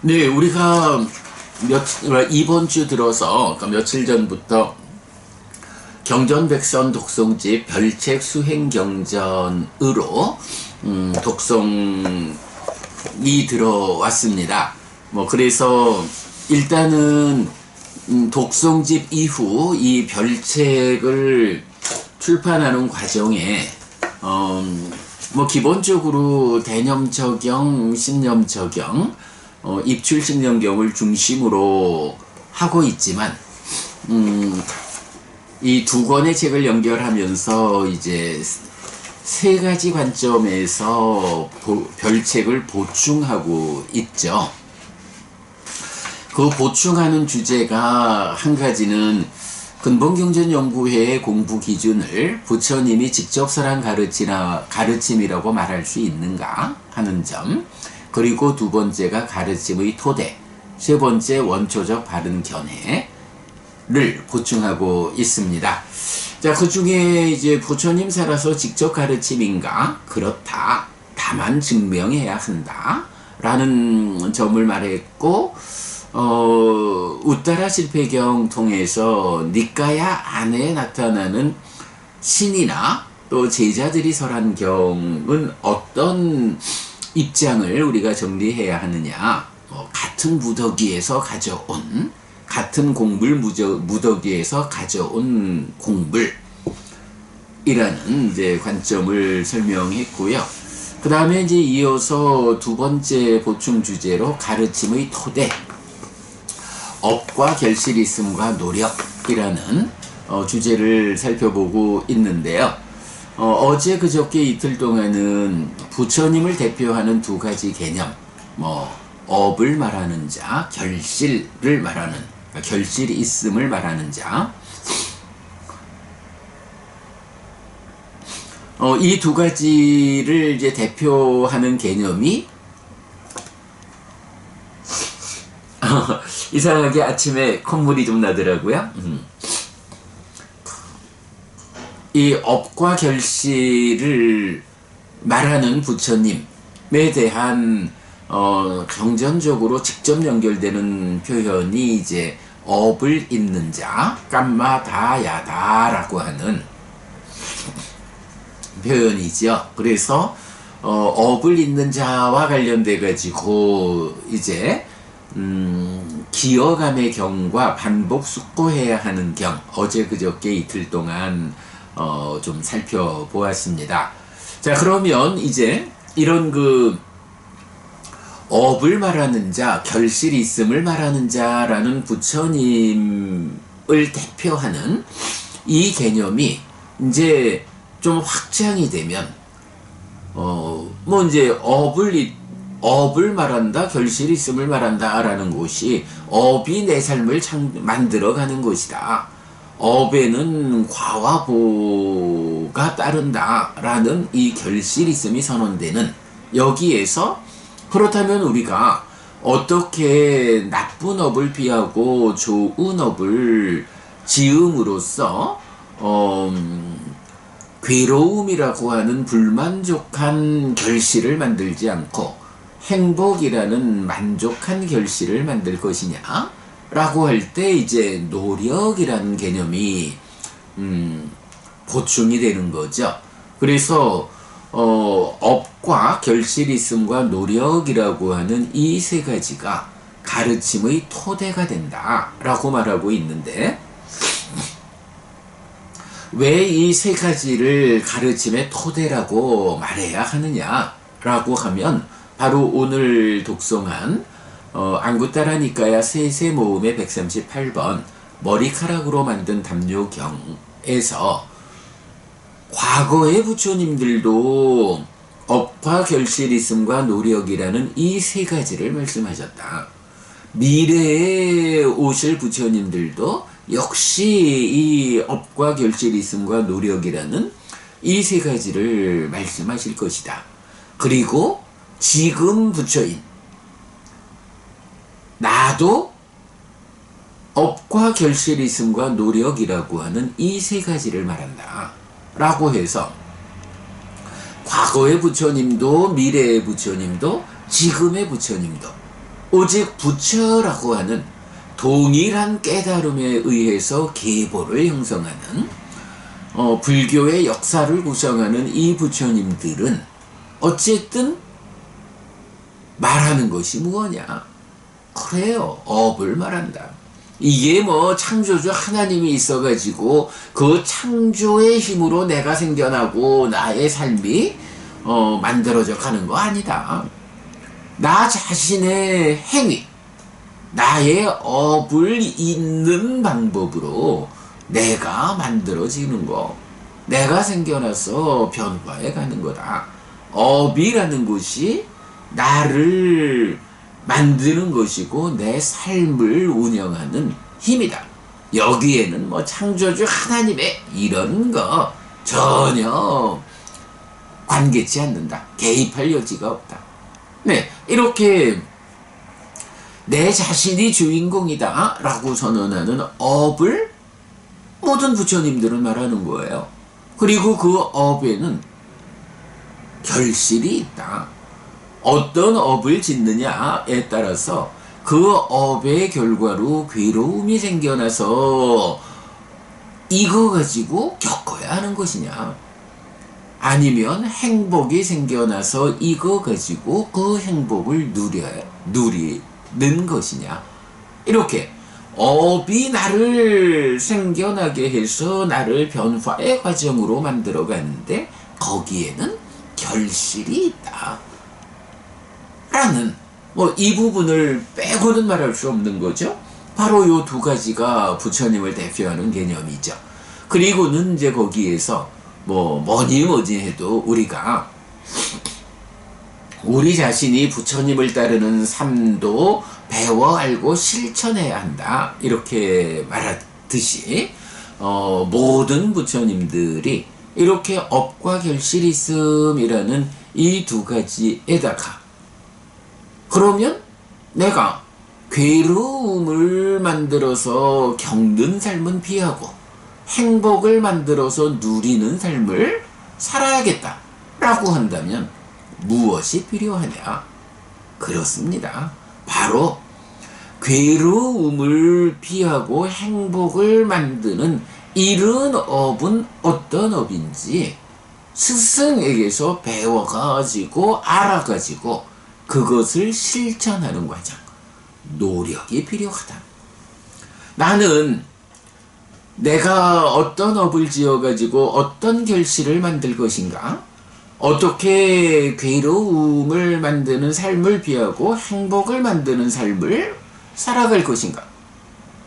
네, 우리가 이번 주 들어서, 그러니까 며칠 전부터 경전백선 독송집 별책 수행경전으로 독송이 들어왔습니다. 그래서 일단은 독송집 이후 이 별책을 출판하는 과정에 기본적으로 대념적경, 신념적경, 입출신념경을 중심으로 하고 있지만 이 두 권의 책을 연결하면서 이제 세 가지 관점에서 별책을 보충하고 있죠. 그 보충하는 주제가 한 가지는 근본경전연구회의 공부 기준을 부처님이 직접설한 가르침이라고 말할 수 있는가 하는 점, 그리고 두 번째가 가르침의 토대, 세 번째 원초적 바른 견해를 보충하고 있습니다. 자, 그 중에 이제 부처님 살아서 직접 가르침인가? 그렇다. 다만 증명해야 한다. 라는 점을 말했고, 우따라 실패경 통해서 니까야 안에 나타나는 신이나 또 제자들이 설한 경은 어떤 입장을 우리가 정리해야 하느냐. 같은 무더기에서 가져온, 같은 공불 무더기에서 가져온 공불이라는 이제 관점을 설명했고요. 그 다음에 이제 이어서 두 번째 보충 주제로 가르침의 토대, 업과 결실이 있음과 노력이라는 주제를 살펴보고 있는데요. 어제 그저께 이틀 동안은 부처님을 대표하는 두 가지 개념, 업을 말하는 자, 결실을 말하는, 결실이 있음을 말하는 자, 이 두 가지를 이제 대표하는 개념이 이상하게 아침에 콧물이 좀 나더라고요. 이 업과 결실을 말하는 부처님에 대한 경전적으로 직접 연결되는 표현이 이제 업을 잇는 자, 깜마다야다라고 하는 표현이죠. 그래서 업을 잇는 자와 관련돼 가지고 이제 기어감의 경과 반복 숙고해야 하는 경, 어제 그저께 이틀 동안 좀 살펴보았습니다. 자, 그러면 이제 이런 그 업을 말하는 자, 결실이 있음을 말하는 자라는 부처님을 대표하는 이 개념이 이제 좀 확장이 되면 이제 업을 말한다, 결실이 있음을 말한다 라는 것이 업이 내 삶을 만들어가는 것이다. 업에는 과와 보가 따른다 라는 이 결실이 있음이 선언되는, 여기에서 그렇다면 우리가 어떻게 나쁜 업을 피하고 좋은 업을 지음으로써 괴로움이라고 하는 불만족한 결실을 만들지 않고 행복이라는 만족한 결실을 만들 것이냐 라고 할 때 이제 노력이라는 개념이 보충이 되는 거죠. 그래서 업과 결실이 있음과 노력이라고 하는 이 세 가지가 가르침의 토대가 된다 라고 말하고 있는데, 왜 이 세 가지를 가르침의 토대라고 말해야 하느냐 라고 하면, 바로 오늘 독송한 안구따라 니까야 세세 모음의 138번 머리카락으로 만든 담요경에서 과거의 부처님들도 업과 결실이 있음과 노력이라는 이 세 가지를 말씀하셨다. 미래에 오실 부처님들도 역시 이 업과 결실이 있음과 노력이라는 이 세 가지를 말씀하실 것이다. 그리고 지금 부처인 나도 업과 결실이 있음과 노력이라고 하는 이 세 가지를 말한다 라고 해서, 과거의 부처님도 미래의 부처님도 지금의 부처님도 오직 부처라고 하는 동일한 깨달음에 의해서 계보를 형성하는 불교의 역사를 구성하는 이 부처님들은 어쨌든 말하는 것이 무엇냐? 그래요. 업을 말한다. 이게 뭐 창조주 하나님이 있어가지고 그 창조의 힘으로 내가 생겨나고 나의 삶이 만들어져 가는 거 아니다. 나 자신의 행위, 나의 업을 잇는 방법으로 내가 만들어지는 거, 내가 생겨나서 변화해 가는 거다. 업이라는 것이 나를 만드는 것이고 내 삶을 운영하는 힘이다. 여기에는 뭐 창조주 하나님의 이런 거 전혀 관계치 않는다. 개입할 여지가 없다. 네, 이렇게 내 자신이 주인공이다 라고 선언하는 업을 모든 부처님들은 말하는 거예요. 그리고 그 업에는 결실이 있다. 어떤 업을 짓느냐에 따라서 그 업의 결과로 괴로움이 생겨나서 이거 가지고 겪어야 하는 것이냐, 아니면 행복이 생겨나서 이거 가지고 그 행복을 누리는 것이냐. 이렇게 업이 나를 생겨나게 해서 나를 변화의 과정으로 만들어 가는데 거기에는 결실이 있다 라는 뭐 이 부분을 빼고는 말할 수 없는 거죠. 바로 요 두 가지가 부처님을 대표하는 개념이죠. 그리고는 이제 거기에서 뭐니 해도 우리가 우리 자신이 부처님을 따르는 삶도 배워 알고 실천해야 한다. 이렇게 말하듯이 모든 부처님들이 이렇게 업과 결실이 있음이라는 이 두 가지에다가 그러면 내가 괴로움을 만들어서 겪는 삶은 피하고 행복을 만들어서 누리는 삶을 살아야겠다 라고 한다면 무엇이 필요하냐? 그렇습니다. 바로 괴로움을 피하고 행복을 만드는 이런 업은 어떤 업인지 스승에게서 배워가지고 알아가지고 그것을 실천하는 과정, 노력이 필요하다. 나는 내가 어떤 업을 지어가지고 어떤 결실을 만들 것인가, 어떻게 괴로움을 만드는 삶을 피하고 행복을 만드는 삶을 살아갈 것인가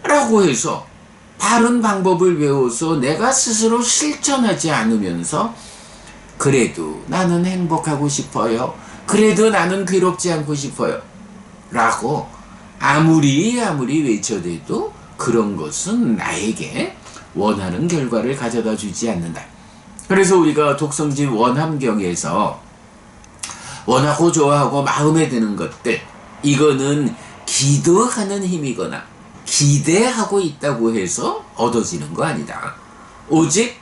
라고 해서 바른 방법을 배워서 내가 스스로 실천하지 않으면서 그래도 나는 행복하고 싶어요, 그래도 나는 괴롭지 않고 싶어요 라고 아무리 외쳐대도 그런 것은 나에게 원하는 결과를 가져다 주지 않는다. 그래서 우리가 독성진 원함경에서 원하고 좋아하고 마음에 드는 것들, 이거는 기도하는 힘이거나 기대하고 있다고 해서 얻어지는 거 아니다. 오직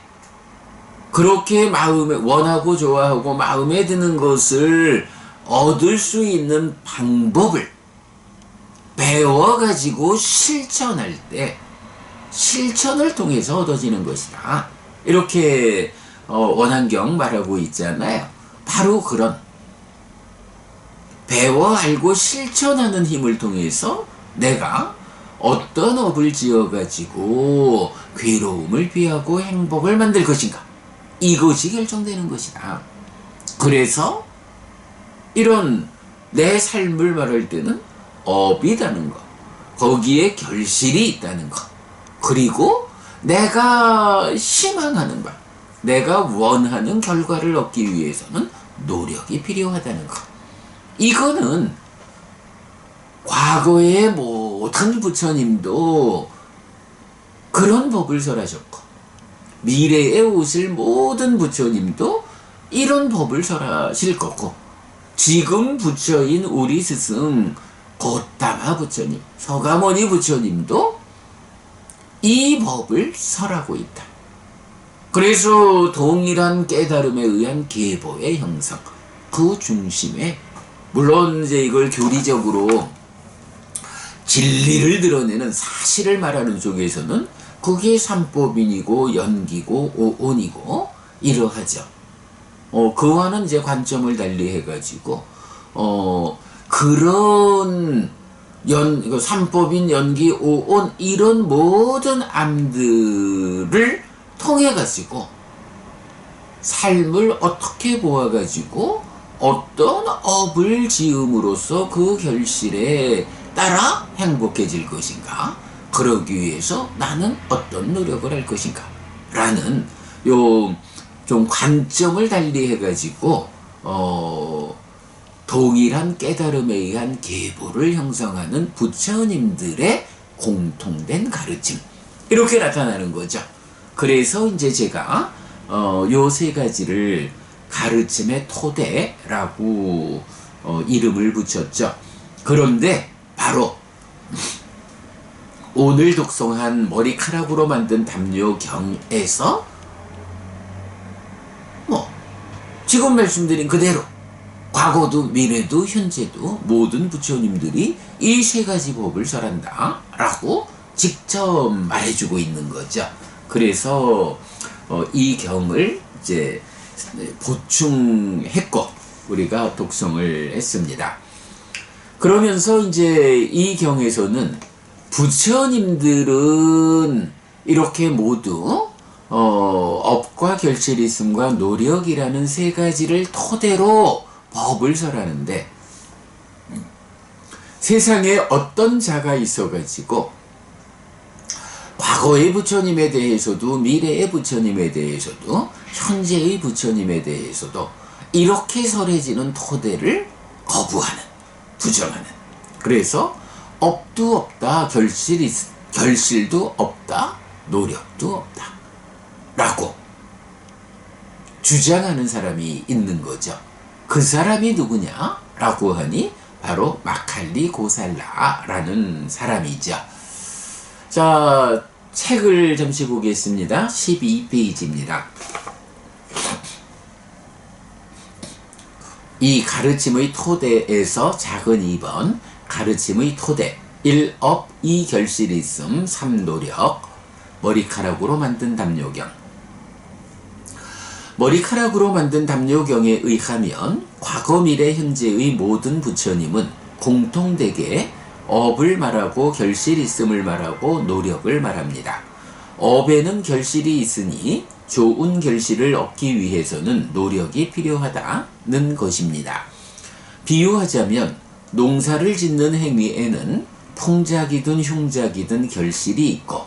그렇게 마음에 원하고 좋아하고 마음에 드는 것을 얻을 수 있는 방법을 배워가지고 실천할 때 실천을 통해서 얻어지는 것이다. 이렇게 원한경 말하고 있잖아요. 바로 그런 배워 알고 실천하는 힘을 통해서 내가 어떤 업을 지어가지고 괴로움을 피하고 행복을 만들 것인가, 이것이 결정되는 것이다. 그래서 이런 내 삶을 말할 때는 업이라는 것, 거기에 결실이 있다는 것, 그리고 내가 희망하는 바, 내가 원하는 결과를 얻기 위해서는 노력이 필요하다는 것. 이거는 과거의 모든 부처님도 그런 법을 설하셨고 미래에 오실 모든 부처님도 이런 법을 설하실 거고, 지금 부처인 우리 스승 고타마 부처님, 서가모니 부처님도 이 법을 설하고 있다. 그래서 동일한 깨달음에 의한 계보의 형성, 그 중심에, 물론 이제 이걸 교리적으로 진리를 드러내는 사실을 말하는 쪽에서는 그게 삼법인이고 연기고 오온이고 이러하죠. 그와는 이제 관점을 달리 해가지고 그런 삼법인 연기 오온 이런 모든 암들을 통해 가지고 삶을 어떻게 보아가지고 어떤 업을 지음으로써 그 결실에 따라 행복해질 것인가, 그러기 위해서 나는 어떤 노력을 할 것인가 라는 요 좀 관점을 달리 해가지고 동일한 깨달음에 의한 계보를 형성하는 부처님들의 공통된 가르침, 이렇게 나타나는 거죠. 그래서 이제 제가 요 세 가지를 가르침의 토대라고 이름을 붙였죠. 그런데 바로 오늘 독송한 머리카락으로 만든 담요경에서 지금 말씀드린 그대로 과거도 미래도 현재도 모든 부처님들이 이 세 가지 법을 설한다 라고 직접 말해주고 있는 거죠. 그래서 이 경을 이제 보충했고 우리가 독송을 했습니다. 그러면서 이제 이 경에서는 부처님들은 이렇게 모두 업과 결실이 있음과 노력이라는 세 가지를 토대로 법을 설하는데, 세상에 어떤 자가 있어가지고 과거의 부처님에 대해서도 미래의 부처님에 대해서도 현재의 부처님에 대해서도 이렇게 설해지는 토대를 거부하는, 부정하는, 그래서 업도 없다, 결실도 없다, 노력도 없다 라고 주장하는 사람이 있는 거죠. 그 사람이 누구냐 라고 하니 바로 마칼리 고살라라는 사람이죠. 자, 책을 잠시 보겠습니다. 12페이지입니다. 이 가르침의 토대에서 작은 2번, 가르침의 토대 1업 2결실이 있음 3노력, 머리카락으로 만든 담요경. 머리카락으로 만든 담요경에 의하면 과거 미래 현재의 모든 부처님은 공통되게 업을 말하고 결실이 있음을 말하고 노력을 말합니다. 업에는 결실이 있으니 좋은 결실을 얻기 위해서는 노력이 필요하다는 것입니다. 비유하자면 농사를 짓는 행위에는 풍작이든 흉작이든 결실이 있고,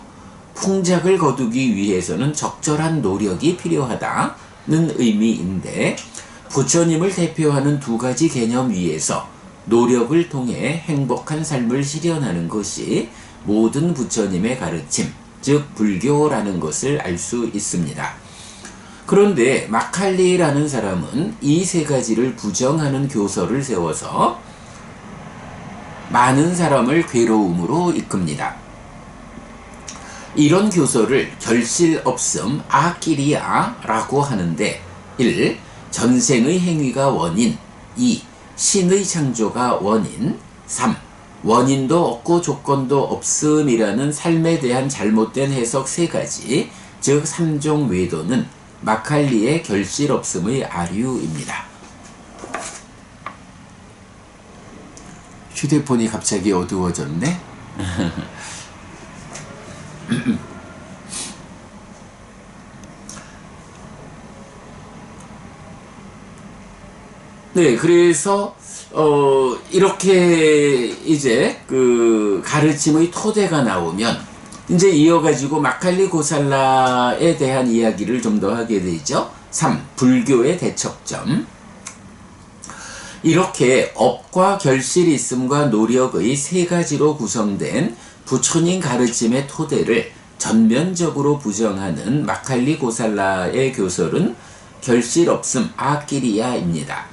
풍작을 거두기 위해서는 적절한 노력이 필요하다는 의미인데, 부처님을 대표하는 두 가지 개념 위에서 노력을 통해 행복한 삶을 실현하는 것이 모든 부처님의 가르침, 즉 불교라는 것을 알 수 있습니다. 그런데 마칼리라는 사람은 이 세 가지를 부정하는 교서를 세워서 많은 사람을 괴로움으로 이끕니다. 이런 교서를 결실 없음 아끼리아라고 하는데, 1. 전생의 행위가 원인, 2. 신의 창조가 원인, 3. 원인도 없고 조건도 없음이라는 삶에 대한 잘못된 해석 세 가지, 즉 3종 외도는 마칼리의 결실 없음의 아류입니다. 휴대폰이 갑자기 어두워졌네? 네, 그래서 이렇게 이제 그 가르침의 토대가 나오면 이제 이어가지고 마칼리 고살라에 대한 이야기를 좀 더 하게 되죠. 3. 불교의 대척점. 이렇게 업과 결실이 있음과 노력의 세 가지로 구성된 부처님 가르침의 토대를 전면적으로 부정하는 마칼리 고살라의 교설은 결실 없음 아끼리아입니다.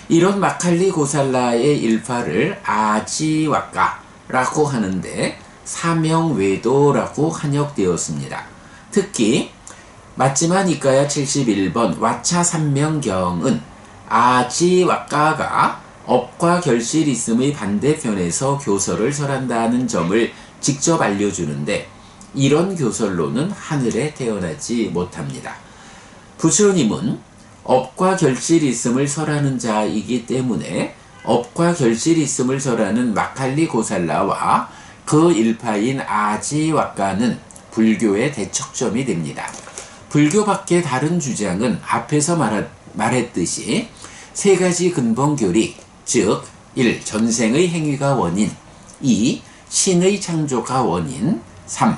이런 마칼리 고살라의 일파를 아지와까라고 하는데 사명외도라고 한역되었습니다. 특히 맞지마 니까야 71번 와차 삼명경은 아지와까가 업과 결실이 있음의 반대편에서 교설을 설한다는 점을 직접 알려주는데 이런 교설로는 하늘에 태어나지 못합니다. 부처님은 업과 결실이 있음을 설하는 자이기 때문에 업과 결실이 있음을 설하는 마칼리 고살라와 그 일파인 아지와가는 불교의 대척점이 됩니다. 불교 밖의 다른 주장은 앞에서 말했듯이 세 가지 근본 교리, 즉 1. 전생의 행위가 원인, 2. 신의 창조가 원인, 3.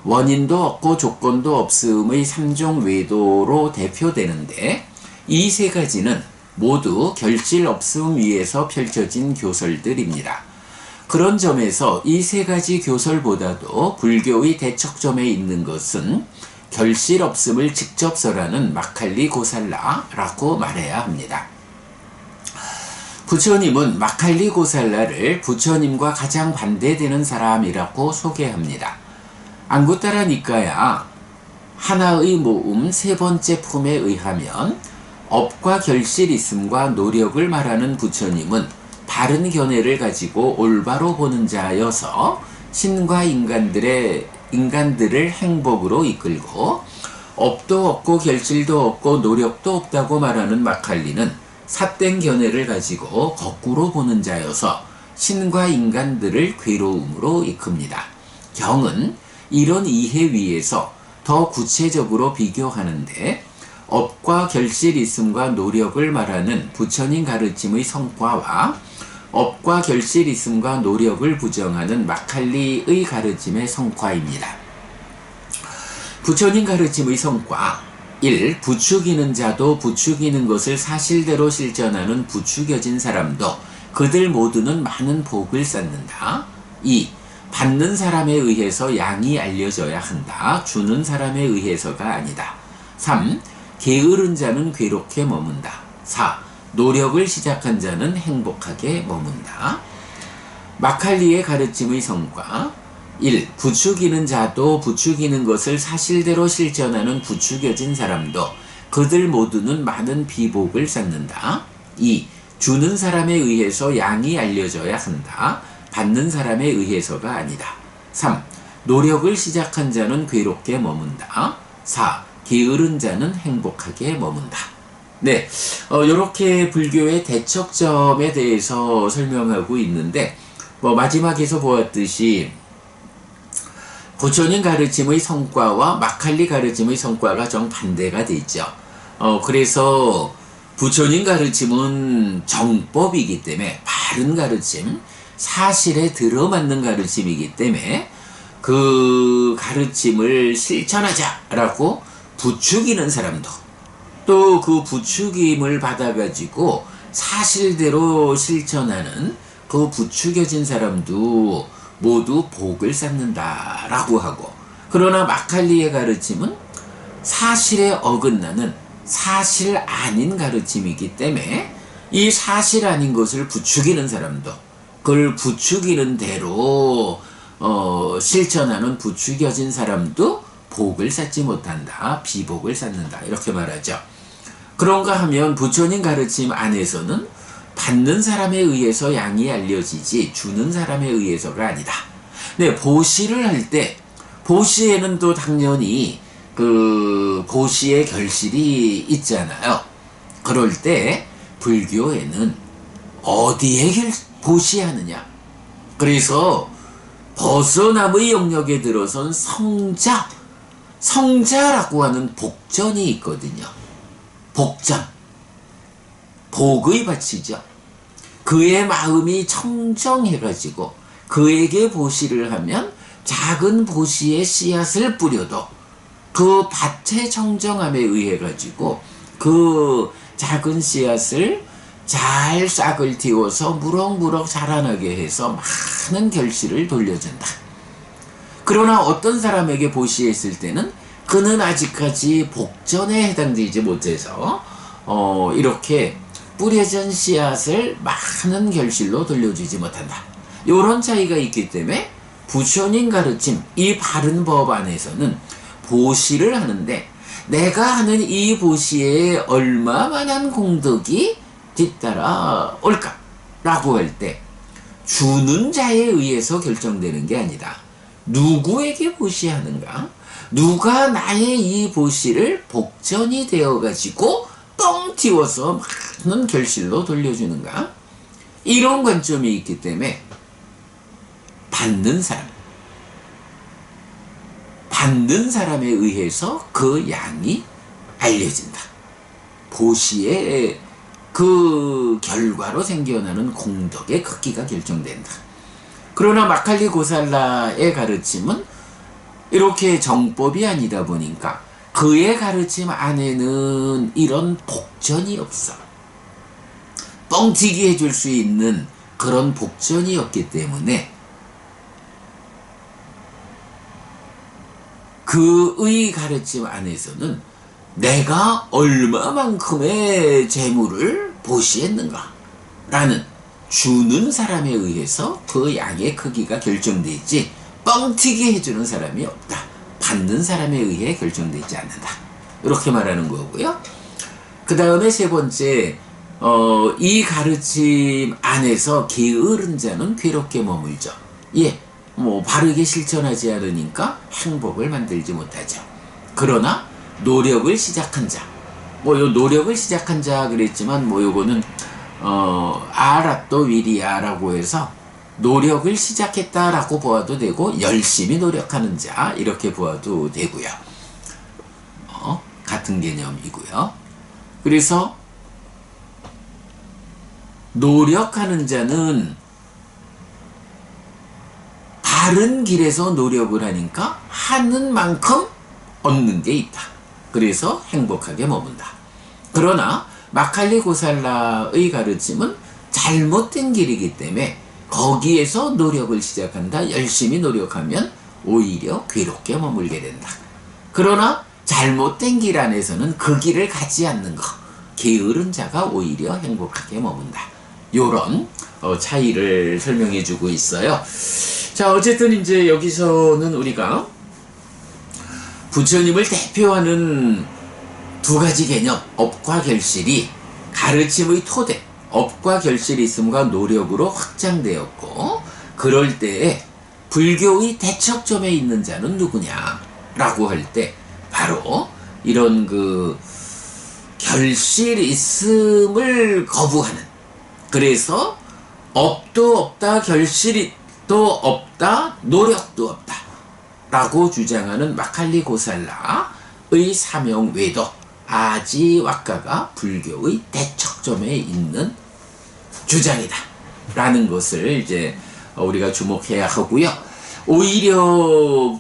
원인도 없고 조건도 없음의 3종 외도로 대표되는데 이 세 가지는 모두 결실 없음 위에서 펼쳐진 교설들입니다. 그런 점에서 이 세 가지 교설보다도 불교의 대척점에 있는 것은 결실 없음을 직접 설하는 마칼리 고살라라고 말해야 합니다. 부처님은 마칼리 고살라를 부처님과 가장 반대되는 사람이라고 소개합니다. 앙구타라 니까야 하나의 모음 세 번째 품에 의하면 업과 결실 있음과 노력을 말하는 부처님은 바른 견해를 가지고 올바로 보는 자여서 신과 인간들을 행복으로 이끌고 업도 없고 결실도 없고 노력도 없다고 말하는 마칼리는 삿된 견해를 가지고 거꾸로 보는 자여서 신과 인간들을 괴로움으로 이끕니다. 경은 이런 이해 위에서 더 구체적으로 비교하는데 업과 결실 있음과 노력을 말하는 부처님 가르침의 성과와 업과 결실 있음과 노력을 부정하는 마칼리의 가르침의 성과입니다. 부처님 가르침의 성과 1. 부추기는 자도 부추기는 것을 사실대로 실천하는 부추겨진 사람도 그들 모두는 많은 복을 쌓는다. 2. 받는 사람에 의해서 양이 알려져야 한다. 주는 사람에 의해서가 아니다. 3. 게으른 자는 괴롭게 머문다. 4. 노력을 시작한 자는 행복하게 머문다. 마칼리의 가르침의 성과 1. 부추기는 자도 부추기는 것을 사실대로 실천하는 부추겨진 사람도 그들 모두는 많은 비복을 쌓는다. 2. 주는 사람에 의해서 양이 알려져야 한다. 받는 사람에 의해서가 아니다. 3. 노력을 시작한 자는 괴롭게 머문다. 4. 게으른 자는 행복하게 머문다. 네, 이렇게 불교의 대척점에 대해서 설명하고 있는데 마지막에서 보았듯이 부처님 가르침의 성과와 마칼리 가르침의 성과가 정반대가 되죠. 그래서 부처님 가르침은 정법이기 때문에 바른 가르침, 사실에 들어맞는 가르침이기 때문에 그 가르침을 실천하자라고 부추기는 사람도 또 그 부추김을 받아가지고 사실대로 실천하는 그 부추겨진 사람도 모두 복을 쌓는다라고 하고, 그러나 마칼리의 가르침은 사실에 어긋나는 사실 아닌 가르침이기 때문에 이 사실 아닌 것을 부추기는 사람도 그걸 부추기는 대로 실천하는 부추겨진 사람도 복을 쌓지 못한다, 비복을 쌓는다, 이렇게 말하죠. 그런가 하면 부처님 가르침 안에서는 받는 사람에 의해서 양이 알려지지 주는 사람에 의해서가 아니다. 네, 보시를 할 때 보시에는 또 당연히 그 보시의 결실이 있잖아요. 그럴 때 불교에는 어디에 보시하느냐? 그래서 벗어남의 영역에 들어선 성자라고 하는 복전이 있거든요. 복전, 복의 밭이죠. 그의 마음이 청정해가지고 그에게 보시를 하면 작은 보시의 씨앗을 뿌려도 그 밭의 청정함에 의해 가지고 그 작은 씨앗을 잘 싹을 틔워서 무럭무럭 자라나게 해서 많은 결실을 돌려준다. 그러나 어떤 사람에게 보시했을 때는 그는 아직까지 복전에 해당되지 못해서 이렇게 뿌려진 씨앗을 많은 결실로 돌려주지 못한다. 이런 차이가 있기 때문에 부처님 가르침, 이 바른 법 안에서는 보시를 하는데 내가 하는 이 보시에 얼마만한 공덕이 뒤따라 올까? 라고 할 때 주는 자에 의해서 결정되는 게 아니다. 누구에게 보시하는가? 누가 나의 이 보시를 복전이 되어가지고 뻥 튀워서 많은 결실로 돌려주는가? 이런 관점이 있기 때문에 받는 사람에 의해서 그 양이 알려진다. 보시의 그 결과로 생겨나는 공덕의 크기가 결정된다. 그러나 마칼리 고살라의 가르침은 이렇게 정법이 아니다 보니까 그의 가르침 안에는 이런 복전이 없어. 뻥튀기 해줄 수 있는 그런 복전이 없기 때문에 그의 가르침 안에서는 내가 얼마만큼의 재물을 보시했는가 라는 주는 사람에 의해서 그 양의 크기가 결정되지 뻥튀기 해주는 사람이 없다. 받는 사람에 의해 결정되지 않는다. 이렇게 말하는 거고요. 그 다음에 세 번째, 이 가르침 안에서 게으른 자는 괴롭게 머물죠. 예, 바르게 실천하지 않으니까 행복을 만들지 못하죠. 그러나 노력을 시작한 자, 요 노력을 시작한 자 그랬지만 요거는 아라또 위리아라고 해서 노력을 시작했다라고 보아도 되고 열심히 노력하는 자 이렇게 보아도 되고요. 같은 개념이고요. 그래서 노력하는 자는 바른 길에서 노력을 하니까 하는 만큼 얻는 게 있다. 그래서 행복하게 머문다. 그러나 마칼리 고살라의 가르침은 잘못된 길이기 때문에 거기에서 노력을 시작한다. 열심히 노력하면 오히려 괴롭게 머물게 된다. 그러나 잘못된 길 안에서는 그 길을 가지 않는 것. 게으른 자가 오히려 행복하게 머문다. 요런 차이를 설명해 주고 있어요. 자, 어쨌든 이제 여기서는 우리가 부처님을 대표하는 두 가지 개념, 업과 결실이 가르침의 토대, 업과 결실이 있음과 노력으로 확장되었고, 그럴 때에 불교의 대척점에 있는 자는 누구냐라고 할 때 바로 이런 그 결실 있음을 거부하는, 그래서 업도 없다, 결실도 없다, 노력도 없다 라고 주장하는 마칼리 고살라의 사명 외도 아지와카가 불교의 대척점에 있는 주장이다 라는 것을 이제 우리가 주목해야 하고요. 오히려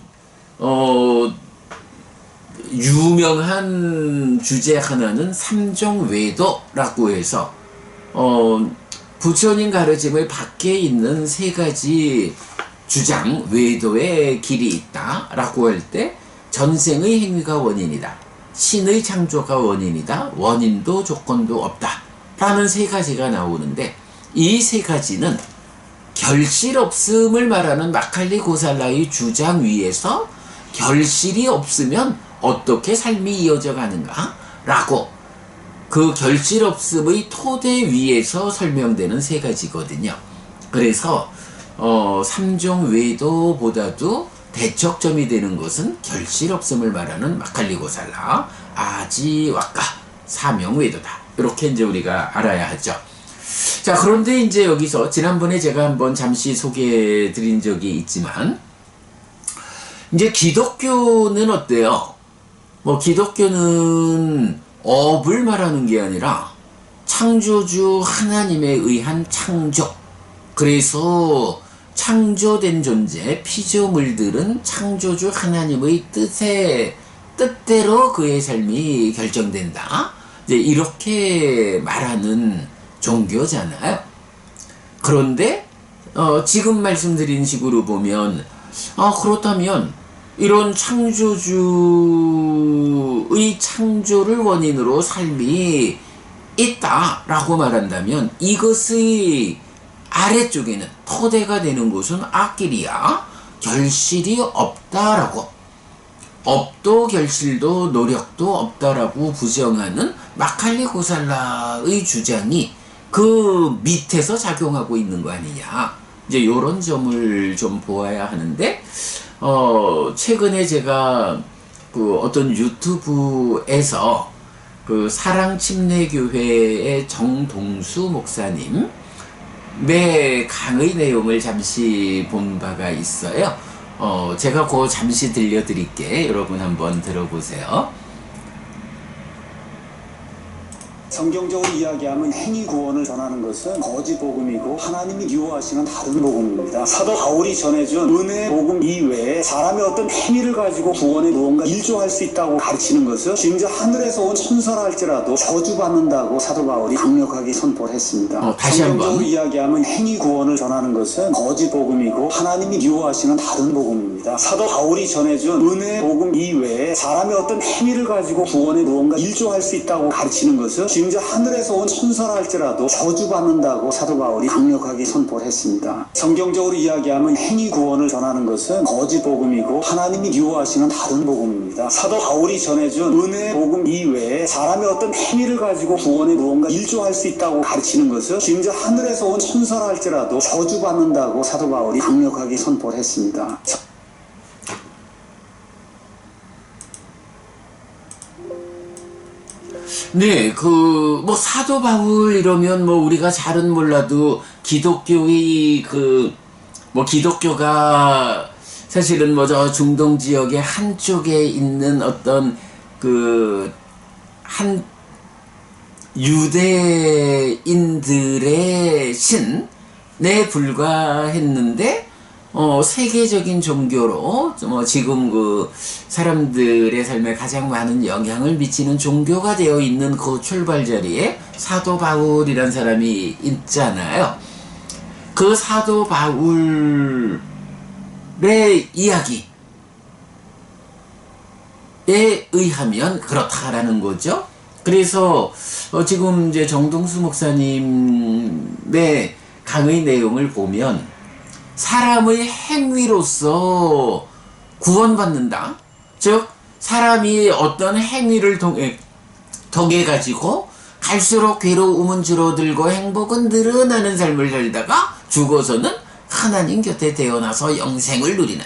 유명한 주제 하나는 삼종외도라고 해서 부처님 가르침을 밖에 있는 세 가지 주장, 외도의 길이 있다 라고 할 때 전생의 행위가 원인이다, 신의 창조가 원인이다, 원인도 조건도 없다 라는 세 가지가 나오는데, 이 세 가지는 결실 없음을 말하는 마칼리 고살라의 주장 위에서 결실이 없으면 어떻게 삶이 이어져 가는가 라고 그 결실 없음의 토대 위에서 설명되는 세 가지거든요. 그래서 삼종 외도보다도 대척점이 되는 것은 결실 없음을 말하는 마칼리 고살라 아지와카 사명 외도다. 이렇게 이제 우리가 알아야 하죠. 자, 그런데 이제 여기서 지난번에 제가 한번 잠시 소개해 드린 적이 있지만, 이제 기독교는 어때요? 기독교는 업을 말하는 게 아니라 창조주 하나님에 의한 창조. 그래서 창조된 존재, 피조물들은 창조주 하나님의 뜻대로 그의 삶이 결정된다. 이제 이렇게 말하는 종교잖아요. 그런데 지금 말씀드린 식으로 보면 그렇다면 이런 창조주의 창조를 원인으로 삶이 있다라고 말한다면 이것의 아래쪽에는 토대가 되는 것은 악길이야. 결실이 없다라고, 업도 결실도 노력도 없다라고 부정하는 마칼리 고살라의 주장이 그 밑에서 작용하고 있는 거 아니냐. 이제 요런 점을 좀 보아야 하는데, 최근에 제가 그 어떤 유튜브에서 그 사랑침례교회의 정동수 목사님 강의 내용을 잠시 본 바가 있어요. 제가 그 잠시 들려드릴게. 여러분 한번 들어보세요. 성경적으로 이야기하면 행위 구원을 전하는 것은 거짓 복음이고 하나님이 미워하시는 다른 복음입니다. 사도 바울이 전해준 은혜 복음 이외에 사람의 어떤 행위를 가지고 구원에 무언가 일조할 수 있다고 가르치는 것은 심지어 하늘에서 온 천사라 할지라도 저주받는다고 사도 바울이 강력하게 선포를 했습니다. 다시 한번. 성경적으로 이야기하면 행위 구원을 전하는 것은 거짓 복음이고 하나님이 미워하시는 다른 복음입니다. 사도 바울이 전해준 은혜 복음 이외에 사람의 어떤 행위를 가지고 구원에 무언가 일조할 수 있다고 가르치는 것은 심지어 하늘에서 온 천사라 할지라도 저주받는다고 사도 바울이 강력하게 선포를 했습니다. 성경적으로 이야기하면 행위 구원을 전하는 것은 거짓 복음이고 하나님이 미워하시는 다른 복음입니다. 사도 바울이 전해준 은혜 복음 이외에 사람의 어떤 행위를 가지고 구원에 무언가 일조할 수 있다고 가르치는 것은 심지어 하늘에서 온 천사라 할지라도 저주받는다고 사도 바울이 강력하게 선포를 했습니다. 네, 사도 바울 이러면 우리가 잘은 몰라도 기독교의 기독교가 사실은 저 중동 지역의 한쪽에 있는 어떤 한 유대인들의 신에 불과했는데, 세계적인 종교로 지금 사람들의 삶에 가장 많은 영향을 미치는 종교가 되어 있는 그 출발 자리에 사도 바울이란 사람이 있잖아요. 그 사도 바울의 이야기에 의하면 그렇다라는 거죠. 그래서 지금 이제 정동수 목사님의 강의 내용을 보면 사람의 행위로서 구원받는다. 즉 사람이 어떤 행위를 통해 가지고 갈수록 괴로움은 줄어들고 행복은 늘어나는 삶을 살다가 죽어서는 하나님 곁에 태어나서 영생을 누리는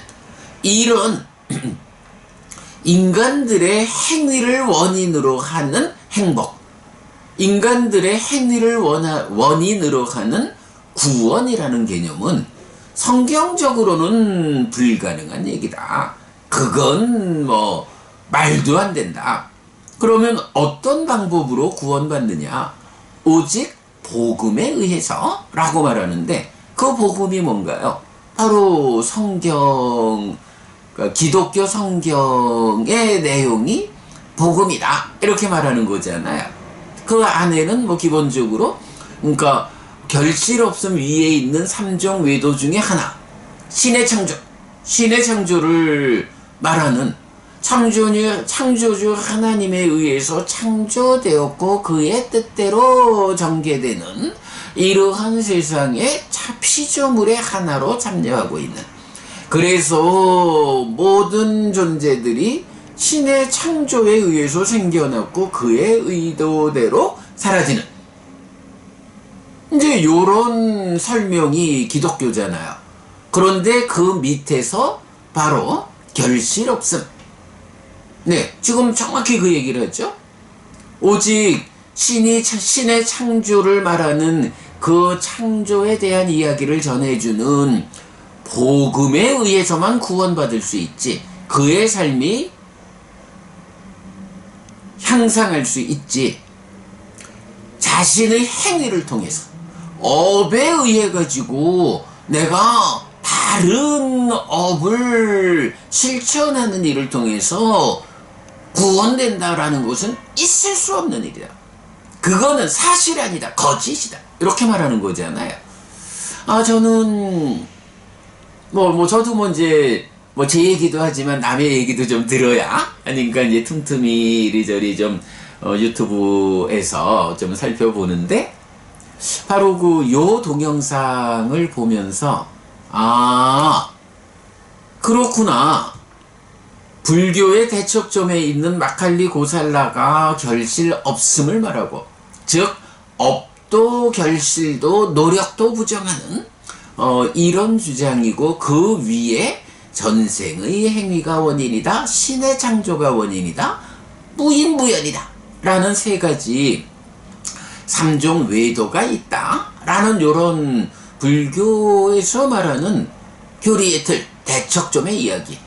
이런 인간들의 행위를 원인으로 하는 행복, 인간들의 행위를 원인으로 하는 구원이라는 개념은 성경적으로는 불가능한 얘기다. 그건 말도 안 된다. 그러면 어떤 방법으로 구원받느냐? 오직 복음에 의해서 라고 말하는데, 그 복음이 뭔가요? 바로 기독교 성경의 내용이 복음이다. 이렇게 말하는 거잖아요. 그 안에는 기본적으로, 결실 없음 위에 있는 3종 외도 중에 하나, 신의 창조를 말하는 창조주 하나님에 의해서 창조되었고 그의 뜻대로 전개되는 이러한 세상의 피조물의 하나로 참여하고 있는, 그래서 모든 존재들이 신의 창조에 의해서 생겨났고 그의 의도대로 사라지는, 이제 요런 설명이 기독교잖아요. 그런데 그 밑에서 바로 결실 없음. 네, 지금 정확히 그 얘기를 했죠. 오직 신의 창조를 말하는 그 창조에 대한 이야기를 전해주는 복음에 의해서만 구원받을 수 있지, 그의 삶이 향상할 수 있지, 자신의 행위를 통해서 업에 의해 가지고 내가 다른 업을 실천하는 일을 통해서 구원된다라는 것은 있을 수 없는 일이다. 그거는 사실이 아니다. 거짓이다. 이렇게 말하는 거잖아요. 저는 저도 이제 제 얘기도 하지만 남의 얘기도 좀 들어야 하니까 이제 틈틈이 이리저리 좀 유튜브에서 좀 살펴보는데, 바로 요 동영상을 보면서 그렇구나. 불교의 대척점에 있는 마칼리 고살라가 결실 없음을 말하고, 즉 업도 결실도 노력도 부정하는 이런 주장이고, 그 위에 전생의 행위가 원인이다, 신의 창조가 원인이다, 무인무연이다 라는 세 가지 삼종 외도가 있다 라는 요런 불교에서 말하는 교리의 틀, 대척점의 이야기,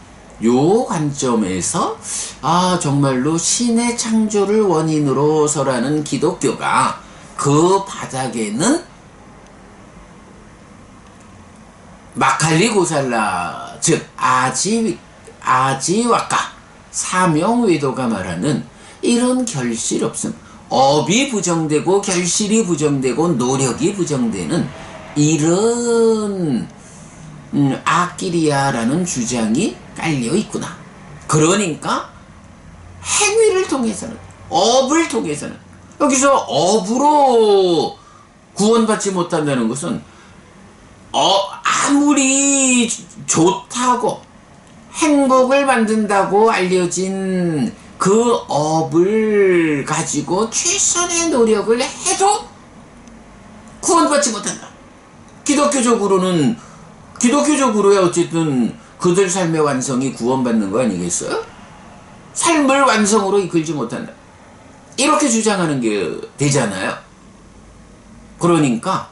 요 관점에서 정말로 신의 창조를 원인으로서라는 기독교가 그 바닥에는 마칼리 고살라, 즉 아지와카 사명외도가 말하는 이런 결실 없음, 업이 부정되고 결실이 부정되고 노력이 부정되는 이런 아끼리아라는 주장이 깔려 있구나. 그러니까 행위를 통해서는, 업을 통해서는, 여기서 업으로 구원받지 못한다는 것은 아무리 좋다고 행복을 만든다고 알려진 그 업을 가지고 최선의 노력을 해도 구원받지 못한다. 기독교적으로야 어쨌든 그들 삶의 완성이 구원받는 거 아니겠어요? 삶을 완성으로 이끌지 못한다, 이렇게 주장하는 게 되잖아요. 그러니까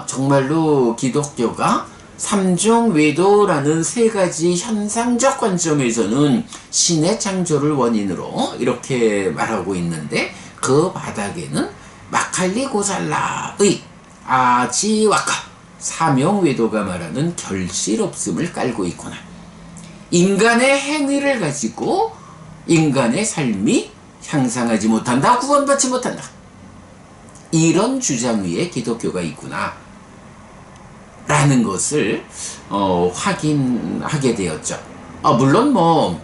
정말로 기독교가 삼종 외도라는 세 가지 현상적 관점에서는 신의 창조를 원인으로 이렇게 말하고 있는데, 그 바닥에는 마칼리 고살라의 아지와카 사명 외도가 말하는 결실 없음을 깔고 있구나. 인간의 행위를 가지고 인간의 삶이 향상하지 못한다, 구원받지 못한다, 이런 주장 위에 기독교가 있구나 라는 것을 확인하게 되었죠. 물론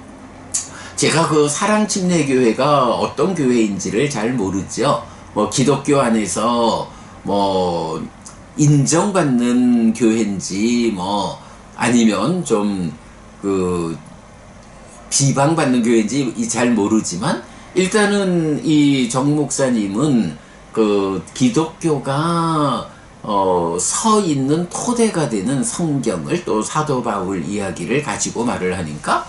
제가 그 사랑침례교회가 어떤 교회인지를 잘 모르죠. 기독교 안에서 인정받는 교회인지 아니면 좀 비방받는 교회인지 잘 모르지만, 일단은 이 정 목사님은 그 기독교가 서 있는 토대가 되는 성경을, 또 사도 바울 이야기를 가지고 말을 하니까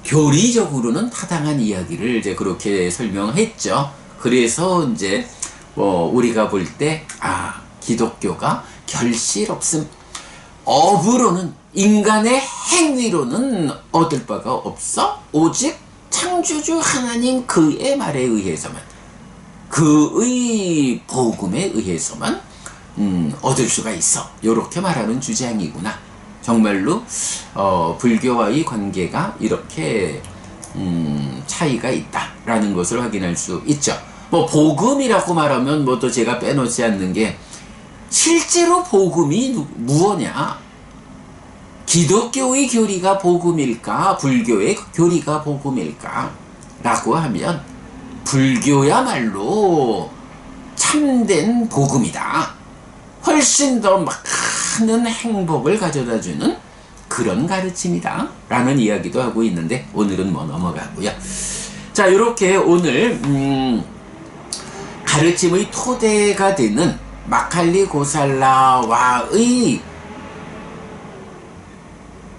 교리적으로는 타당한 이야기를 이제 그렇게 설명했죠. 그래서 이제 우리가 볼 때 기독교가 결실 없음, 업으로는, 인간의 행위로는 얻을 바가 없어, 오직 창조주 하나님 그의 말에 의해서만, 그의 복음에 의해서만 얻을 수가 있어, 요렇게 말하는 주장이구나. 정말로 불교와의 관계가 이렇게 차이가 있다라는 것을 확인할 수 있죠. 복음이라고 말하면 또 제가 빼놓지 않는 게, 실제로 복음이 무엇냐? 기독교의 교리가 복음일까? 불교의 교리가 복음일까? 라고 하면 불교야말로 참된 복음이다. 훨씬 더 많은 행복을 가져다주는 그런 가르침이다 라는 이야기도 하고 있는데, 오늘은 넘어가고요. 자, 이렇게 오늘 가르침의 토대가 되는 마칼리 고살라와의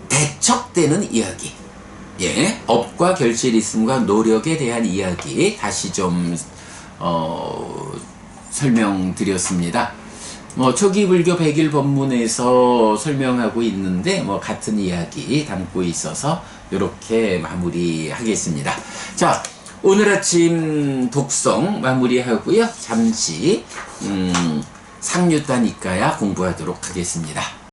대척되는 이야기, 업과 결실 있음과 노력에 대한 이야기 다시 좀 설명드렸습니다. 초기 불교 백일 법문에서 설명하고 있는데 같은 이야기 담고 있어서 이렇게 마무리하겠습니다. 자, 오늘 아침 독성 마무리하고요. 잠시 상류단 이과야 공부하도록 하겠습니다.